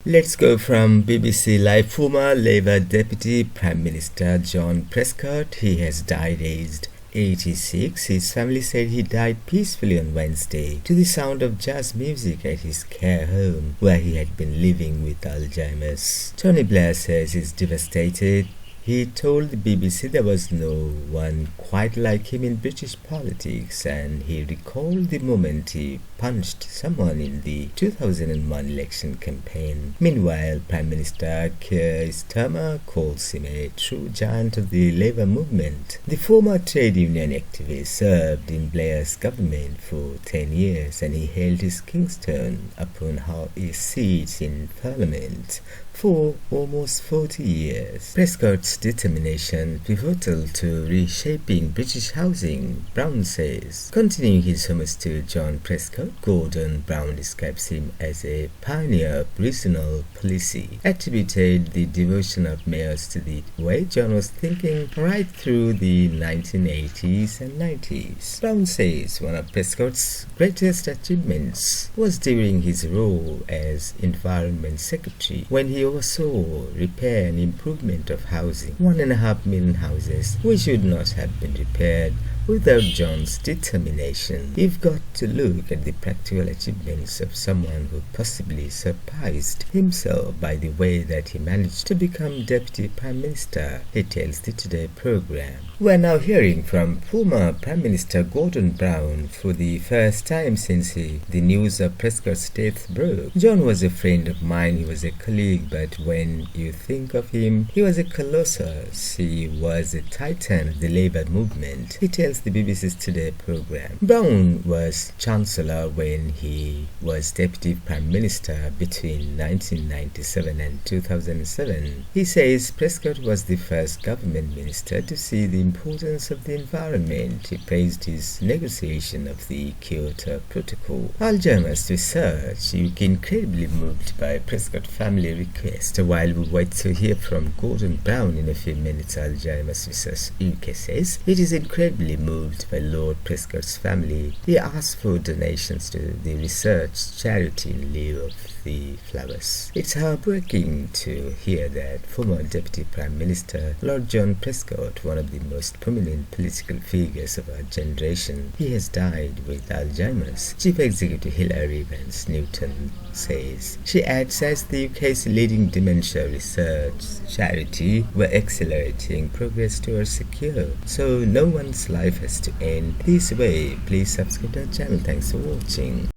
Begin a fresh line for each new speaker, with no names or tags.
Let's go from BBC Live. Former Labour Deputy Prime Minister John Prescott, he has died aged 86. His family said he died peacefully on Wednesday to the sound of jazz music at his care home, where he had been living with Alzheimer's. Tony Blair says he's devastated. He told the BBC there was no one quite like him in British politics, and he recalled the moment he punched someone in the 2001 election campaign. Meanwhile, Prime Minister Keir Starmer calls him a true giant of the Labour movement. The former trade union activist served in Blair's government for 10 years, and he held his Kingston upon his seat in Parliament for almost 40 years. Prescott's determination pivotal to reshaping British housing, Brown says. Continuing his homage to John Prescott, Gordon Brown describes him as a pioneer of regional policy, attributed the devotion of mayors to the way John was thinking right through the 1980s and 90s. Brown says one of Prescott's greatest achievements was during his role as Environment Secretary, when he oversaw repair and improvement of housing. 1.5 million houses which should not have been repaired without John's determination. You've got to look at the practical achievements of someone who possibly surprised himself by the way that he managed to become Deputy Prime Minister, he tells the Today programme. We're now hearing from former Prime Minister Gordon Brown for the first time since the news of Prescott's death broke. John was a friend of mine, he was a colleague, but when you think of him, he was a colossus. He was a titan of the Labour movement, he tells the BBC's Today programme. Brown was Chancellor when he was Deputy Prime Minister between 1997 and 2007. He says Prescott was the first government minister to see the importance of the environment. He praised his negotiation of the Kyoto Protocol. Alzheimer's research, UK incredibly moved by Prescott family request. While we wait to hear from Gordon Brown in a few minutes, Alzheimer's research UK says it is incredibly moved by Lord Prescott's family. He asked for donations to the research charity in lieu of the flowers. It's heartbreaking to hear that former Deputy Prime Minister Lord John Prescott, one of the most prominent political figures of our generation, he has died with Alzheimer's. Chief Executive Hilary Vance Newton says. She adds, as the UK's leading dementia research charity, we're accelerating progress towards a cure, so no one's life has to end this way. Please subscribe to our channel. Thanks for watching.